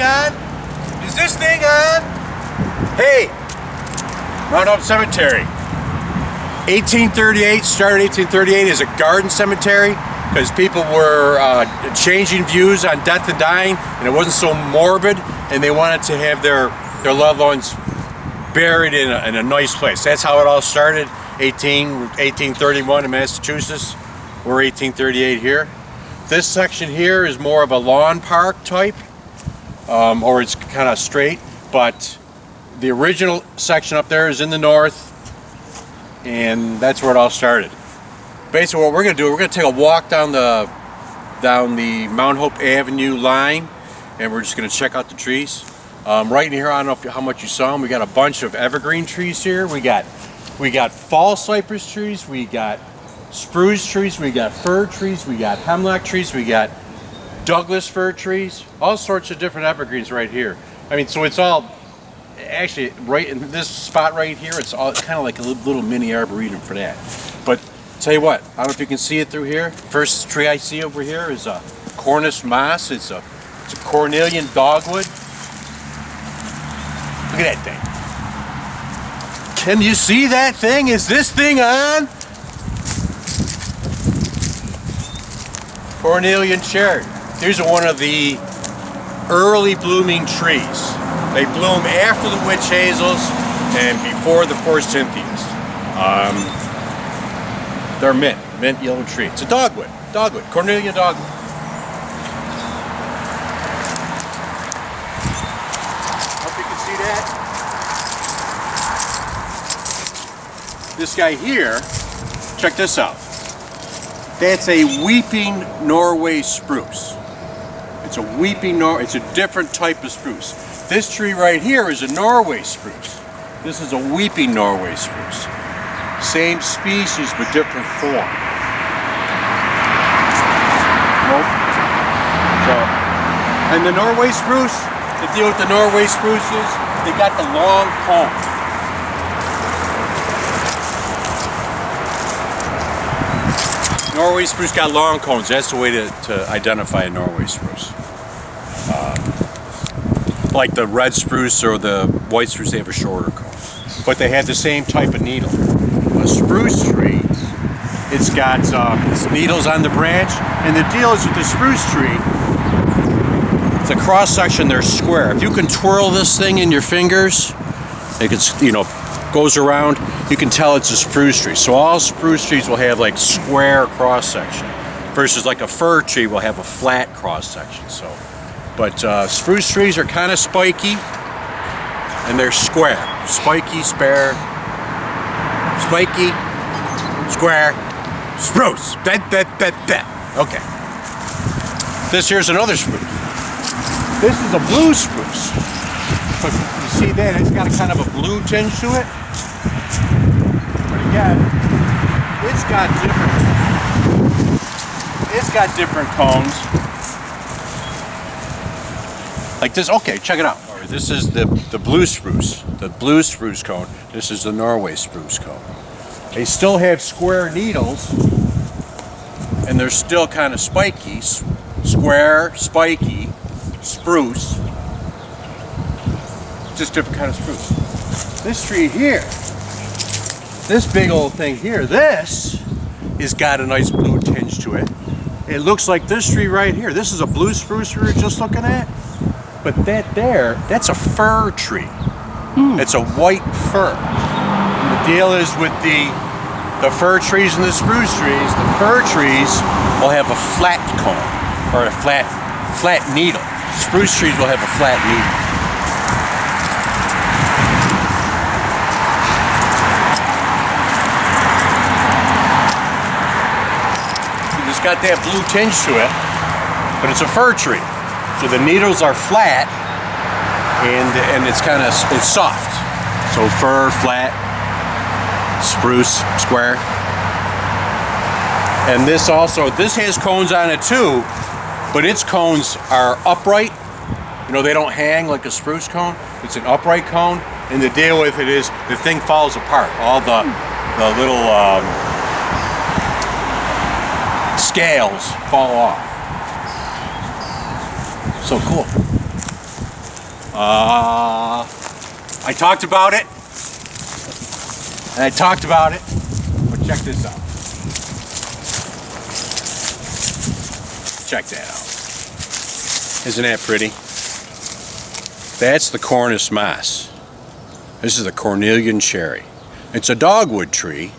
on? Is this thing on? Hey, Roundup Cemetery. 1838, started 1838 as a garden cemetery because people were changing views on death and dying, and it wasn't so morbid, and they wanted to have their loved ones buried in a nice place. That's how it all started. 1831 in Massachusetts. We're 1838 here. This section here is more of a lawn park type, or it's kind of straight, but the original section up there is in the north, and that's where it all started. Basically what we're going to do, we're going to take a walk down the Mount Hope Avenue line, and we're just going to check out the trees. Right in here, I don't know how much you saw them, we got a bunch of evergreen trees here. We got fall cypress trees, we got spruce trees, we got fir trees, we got hemlock trees, we got Douglas fir trees, all sorts of different evergreens right here. I mean, so it's all actually right in this spot right here. It's all kind of like a little mini arboretum for that. But tell you what, I don't know if you can see it through here. First tree I see over here is a Cornus moss. It's a Cornelian dogwood. Look at that thing. Can you see that thing? Is this thing on? Cornelian cherry. Here's one of the early blooming trees. They bloom after the witch hazels and before the forsythias. They're mint yellow tree. It's a dogwood, Cornelian dogwood. Hope you can see that. This guy here, check this out. That's a Weeping Norway Spruce. It's a it's a different type of spruce. This tree right here is a Norway spruce. This is a Weeping Norway spruce. Same species but different form. Nope. So, and the Norway spruce, the deal with the Norway spruces, they got the long cones. Norway spruce got long cones. That's the way to identify a Norway spruce. Like the red spruce or the white spruce, they have a shorter cone. But they have the same type of needle. A spruce tree, it's got its needles on the branch, and the deal is with the spruce tree, the cross section, they're square. If you can twirl this thing in your fingers, it gets, goes around, you can tell it's a spruce tree. So all spruce trees will have like square cross section, versus like a fir tree will have a flat cross section. But spruce trees are kind of spiky, and they're square. Spiky, square, spruce. Okay. This here's another spruce. This is a blue spruce. But you see that it's got a kind of a blue tinge to it. But again, it's got different cones. Like this. Okay, check it out. This is the blue spruce cone. This is the Norway spruce cone. They still have square needles, and they're still kind of spiky. Square, spiky, spruce. Just different kind of spruce. This tree here, this big old thing here, this has got a nice blue tinge to it. It looks like this tree right here. This is a blue spruce we were just looking at. But that's a fir tree. It's a white fir. And the deal is with the fir trees and the spruce trees, the fir trees will have a flat cone, or a flat needle. Spruce trees will have a flat needle. It's got that blue tinge to it, but it's a fir tree. So the needles are flat, and it's soft. So fir, flat, spruce, square. And this has cones on it too, but its cones are upright. They don't hang like a spruce cone. It's an upright cone, and the deal with it is the thing falls apart. All the little scales fall off. So cool. I talked about it, and I talked about it, but check this out. Check that out. Isn't that pretty? That's the Cornus moss. This is the Cornelian cherry. It's a dogwood tree,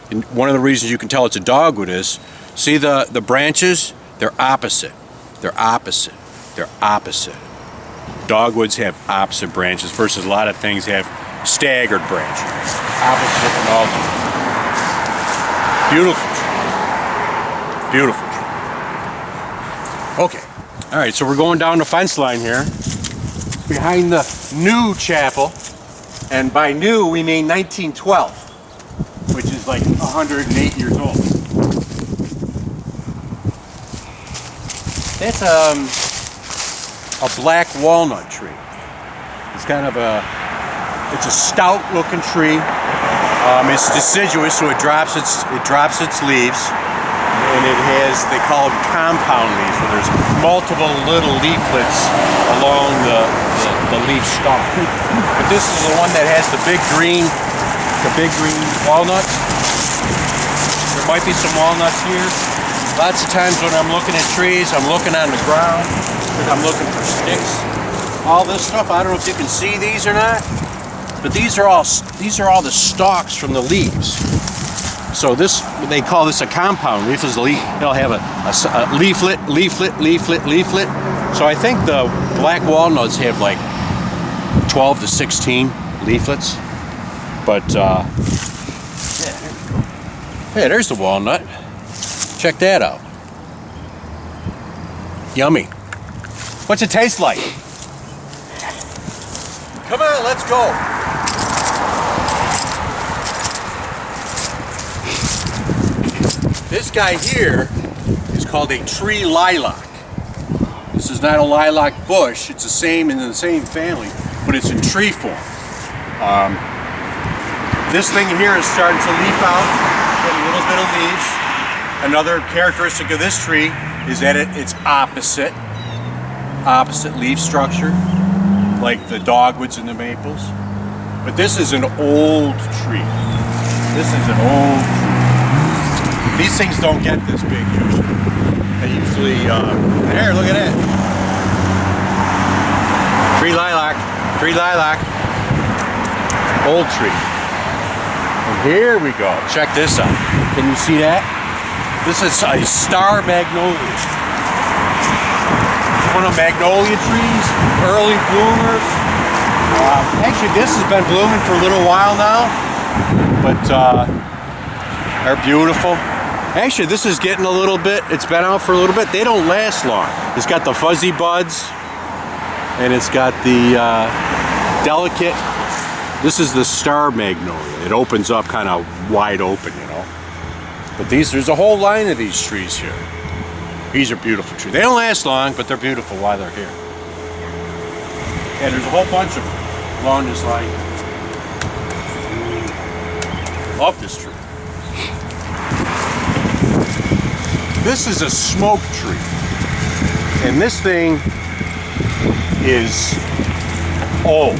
and one of the reasons you can tell it's a dogwood is, see the branches? They're opposite. They're opposite. They're opposite. Dogwoods have opposite branches versus a lot of things have staggered branches. Opposite and alternate. Beautiful tree. Beautiful tree. Okay. All right, so we're going down the fence line here. Behind the new chapel. And by new, we mean 1912, which is like 108 years old. That's a black walnut tree. It's kind of it's a stout looking tree. It's deciduous, so it drops its leaves, and it has, they call them compound leaves, where there's multiple little leaflets along the leaf stalk. But this is the one that has the big green walnuts. There might be some walnuts here. Lots of times when I'm looking at trees, I'm looking on the ground because I'm looking for sticks. All this stuff, I don't know if you can see these or not, but these are all the stalks from the leaves. So this, they call this a compound leaf. Is the leaf, they'll have a leaflet, leaflet, leaflet, leaflet. So I think the black walnuts have like 12 to 16 leaflets. But yeah, hey, there's the walnut. Check that out. Yummy. What's it taste like? Come on, let's go. This guy here is called a tree lilac. This is not a lilac bush. It's the same in the same family, but it's in tree form. This thing here is starting to leaf out, get a little bit of leaves. Another characteristic of this tree is that it's opposite leaf structure, like the dogwoods and the maples. But this is an old tree. This is an old tree. These things don't get this big usually. They usually, there, look at that. Tree lilac, old tree. And here we go, check this out. Can you see that? This is a star magnolia. One of magnolia trees, early bloomers. Actually, this has been blooming for a little while now, but they're beautiful. Actually, this is getting a little bit, it's been out for a little bit. They don't last long. It's got the fuzzy buds, and it's got the delicate. This is the star magnolia. It opens up kind of wide open, you know. But there's a whole line of these trees here. These are beautiful trees. They don't last long, but they're beautiful while they're here. And there's a whole bunch of them along this line. Love this tree. This is a smoke tree. And this thing is old.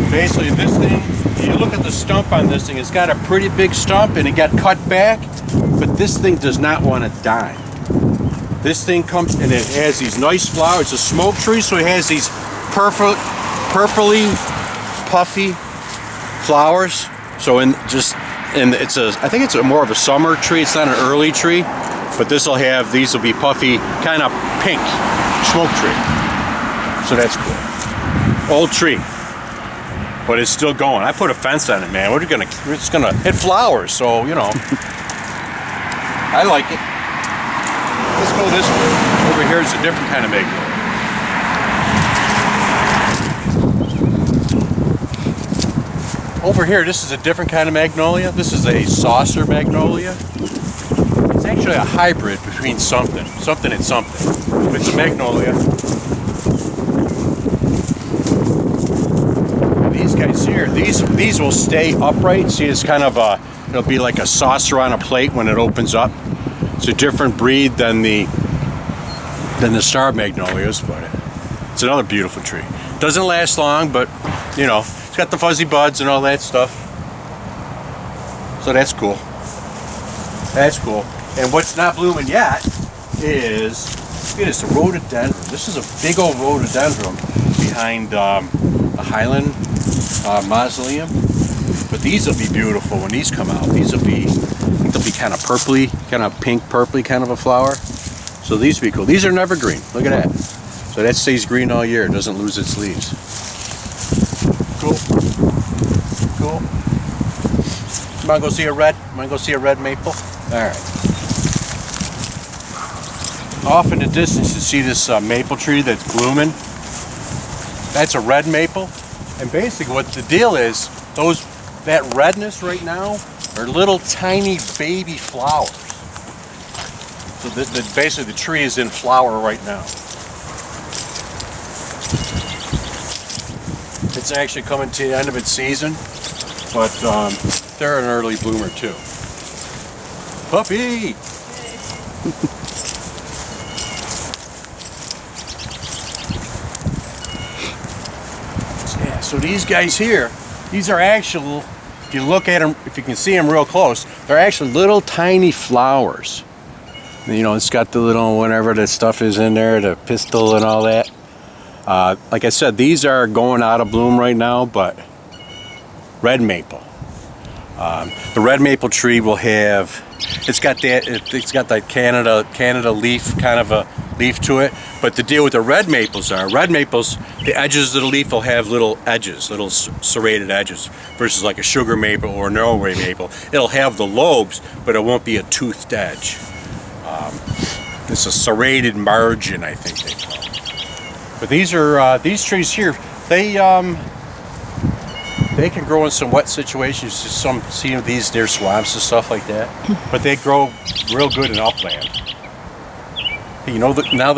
Basically, this thing, you look at the stump on this thing, it's got a pretty big stump and it got cut back, but this thing does not want to die. This thing comes and it has these nice flowers. It's a smoke tree, so it has these purpley, puffy flowers. So I think it's more of a summer tree. It's not an early tree, but these will be puffy, kind of pink smoke tree. So that's cool. Old tree. But it's still going. I put a fence on it, man. It's gonna hit flowers, so you know. I like it. Let's go this way. Over here is a different kind of magnolia. Over here, this is a different kind of magnolia. This is a saucer magnolia. It's actually a hybrid between something and something. It's a magnolia. These guys here, these will stay upright. See, it's kind of it'll be like a saucer on a plate when it opens up. It's a different breed than the star magnolias, but it's another beautiful tree. Doesn't last long, but you know, it's got the fuzzy buds and all that stuff. So that's cool. That's cool. And what's not blooming yet is, look at this, the rhododendron. This is a big old rhododendron behind the Highland mausoleum. But these will be beautiful when these come out. These will be, I think they'll be kind of purpley, kind of pink purpley kind of a flower. So these will be cool. These are an evergreen. Look at that. So that stays green all year. It doesn't lose its leaves. Cool. Cool. You want to go see a red? You want to go see a red maple? All right. Off in the distance, you see this maple tree that's blooming. That's a red maple. And basically what the deal is, that redness right now are little tiny baby flowers. So basically the tree is in flower right now. It's actually coming to the end of its season, but they're an early bloomer too. Puppy! Yeah, so these guys here, these are actual, if you look at them, if you can see them real close, they're actually little tiny flowers. You know, it's got the little, whatever the stuff is in there, the pistil and all that. Like I said, these are going out of bloom right now, but red maple. The red maple tree will have, it's got that Canada leaf, kind of a leaf to it. But the deal with the red maples, the edges of the leaf will have little edges, little serrated edges, versus like a sugar maple or a Norway maple. It'll have the lobes, but it won't be a toothed edge. It's a serrated margin, I think they call it. But these trees here, they can grow in some wet situations. See these near swamps and stuff like that. But they grow real good in upland. You know, now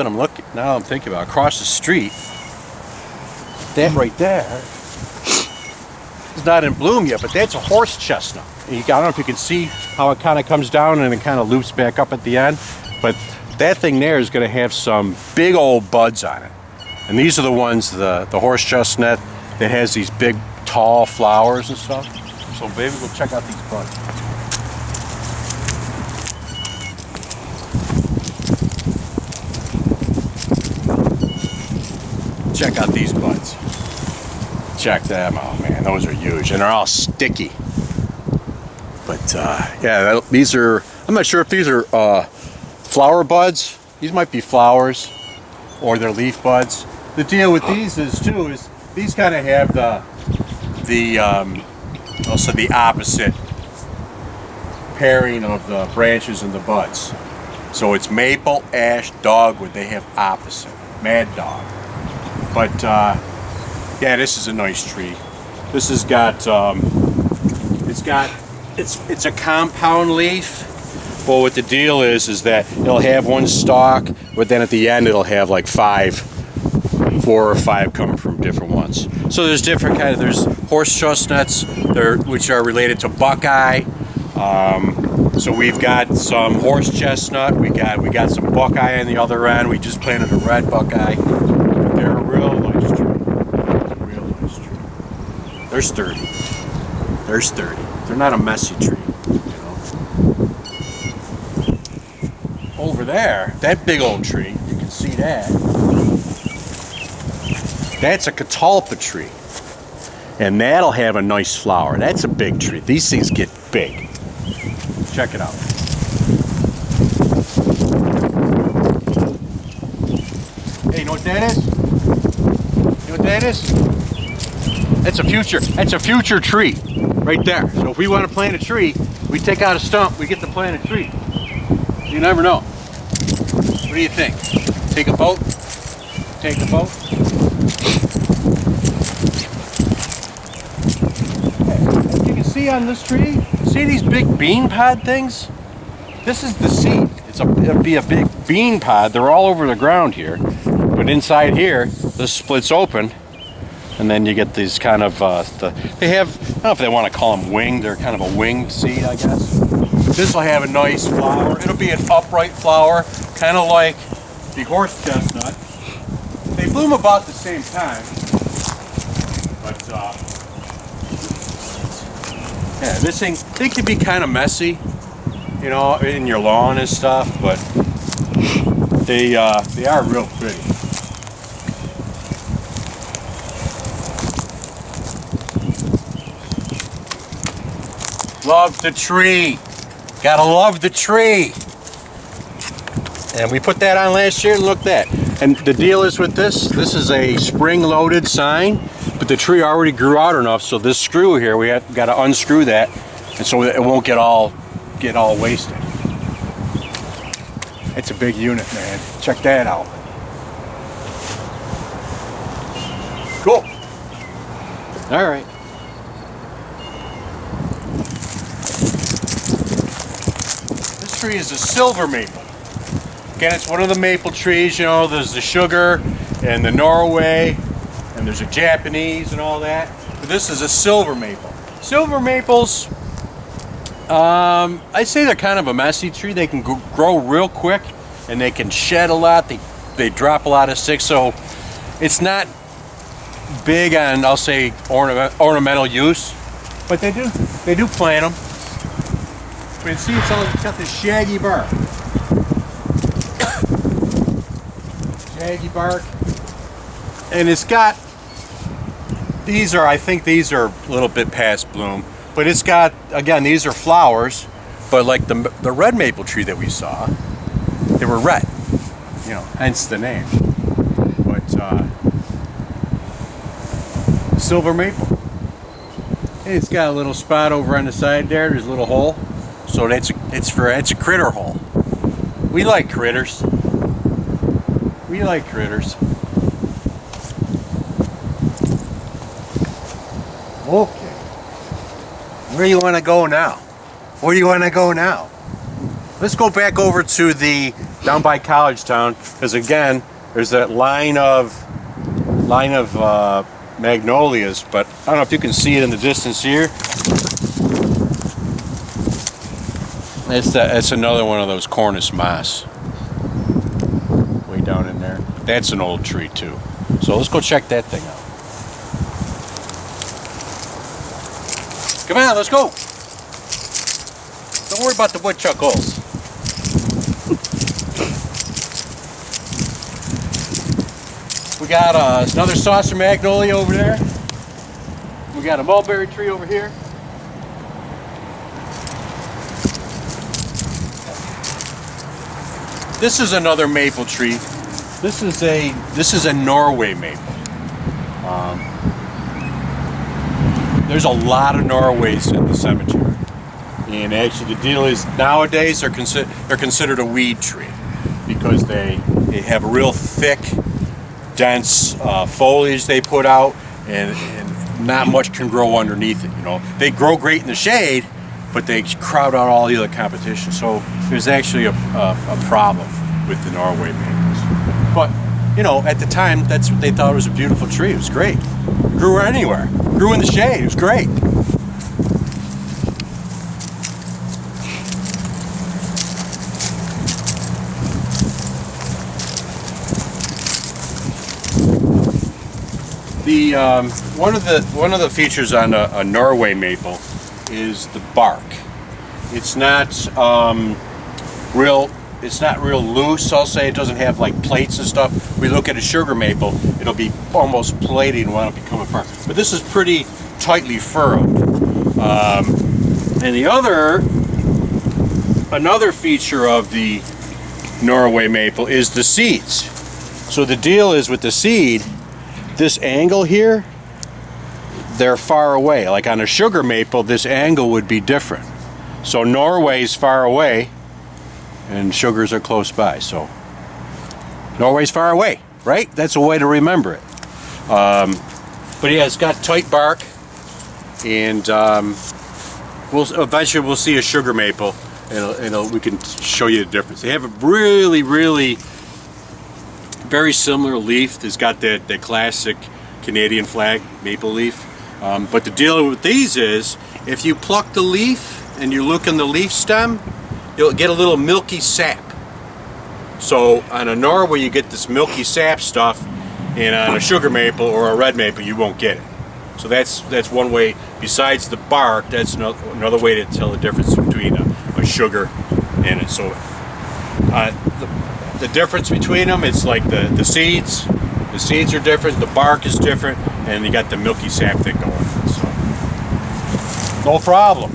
I'm thinking about it, across the street, that right there is not in bloom yet, but that's a horse chestnut. I don't know if you can see how it kind of comes down and it kind of loops back up at the end, but that thing there is going to have some big old buds on it. And these are the ones, the horse chestnut that has these big tall flowers and stuff. So maybe we'll check out these buds. Check out these buds. Check them out, man. Those are huge, and they're all sticky. But yeah, these are, I'm not sure if these are flower buds. These might be flowers, or they're leaf buds. The deal with these is these kind of have also the opposite pairing of the branches and the buds. So it's maple, ash, dogwood. They have opposite. Mad dog. But yeah, this is a nice tree. This has got it's a compound leaf. Well, what the deal is that it'll have one stalk, but then at the end it'll have like 4 or 5 coming from different ones. So there's different kind of, there's horse chestnuts, which are related to buckeye. So we've got some horse chestnut, we got some buckeye on the other end. We just planted a red buckeye. They're a real nice tree. Real nice tree. They're sturdy. They're sturdy. They're not a messy tree, you know. Over there, that big old tree, you can see that. That's a catalpa tree. And that'll have a nice flower. That's a big tree. These things get big. Check it out. Hey, you know what that is? You know what that is? That's a future tree right there. So if we want to plant a tree, we take out a stump, we get to plant a tree. You never know. What do you think? Take a boat? Take a boat? As you can see on this tree, see these big bean pod things? This is the seed. It'll be a big bean pod. They're all over the ground here. But inside here, this splits open. And then you get these kind of, they have, I don't know if they want to call them winged. They're kind of a winged seed, I guess. This will have a nice flower. It'll be an upright flower, kind of like the horse chestnut. They bloom about the same time. yeah, this thing, they can be kind of messy, you know, in your lawn and stuff, but they are real pretty. Love the tree. Gotta love the tree. And we put that on last year, and look at that. And the deal is with this is a spring-loaded sign, but the tree already grew out enough, so this screw here, we got to unscrew that, and so it won't get all wasted. It's a big unit, man. Check that out. Cool. All right. This tree is a silver maple. Again, it's one of the maple trees, you know, there's the sugar and the Norway, and there's a Japanese and all that. But this is a silver maple. Silver maples, I'd say they're kind of a messy tree. They can grow real quick, and they can shed a lot. They drop a lot of sticks, so it's not big on, I'll say, ornamental use. But they do plant them. But you see, it's got this shaggy bark. Shaggy bark, and it's got, I think these are a little bit past bloom, but it's got, again, these are flowers, but like the red maple tree that we saw, they were red, you know, hence the name. But silver maple, it's got a little spot over on the side there. There's a little hole, so it's a critter hole. We like critters. We like critters. Okay. Where do you want to go now? Where do you want to go now? Let's go back over to down by College Town, because again, there's that line of magnolias, but I don't know if you can see it in the distance here. That's another one of those cornus moss. Down in there. That's an old tree too. So let's go check that thing out. Come on, let's go. Don't worry about the woodchuckles. We got another saucer magnolia over there. We got a mulberry tree over here. This is another maple tree. This is a Norway maple. There's a lot of Norways in the cemetery, and actually the deal is nowadays they're considered a weed tree because they have a real thick, dense foliage they put out, and not much can grow underneath it. You know, they grow great in the shade, but they crowd out all the other competition. So there's actually a problem with the Norway maples. But, you know, at the time, that's what they thought was a beautiful tree. It was great. It grew anywhere. It grew in the shade. It was great. One of the features on a Norway maple is the bark. It's not real loose, I'll say. It doesn't have like plates and stuff. We look at a sugar maple, it'll be almost plated and want to become apart. But this is pretty tightly furrowed. And another feature of the Norway maple is the seeds. So the deal is with the seed, this angle here, they're far away. Like on a sugar maple, this angle would be different. So Norway's far away, and sugars are close by. So Norway's far away, right? That's a way to remember it. But yeah, it's got tight bark, and eventually we'll see a sugar maple, and we can show you the difference. They have a really, really very similar leaf. It's got that classic Canadian flag maple leaf. But the deal with these is, if you pluck the leaf and you look in the leaf stem, you'll get a little milky sap. So on a Norway you get this milky sap stuff, and on a sugar maple or a red maple you won't get it. So that's one way. Besides the bark, that's another way to tell the difference between a sugar and it. So the difference between them, it's like the seeds. The seeds are different, the bark is different, and you got the milky sap thing going. So no problem.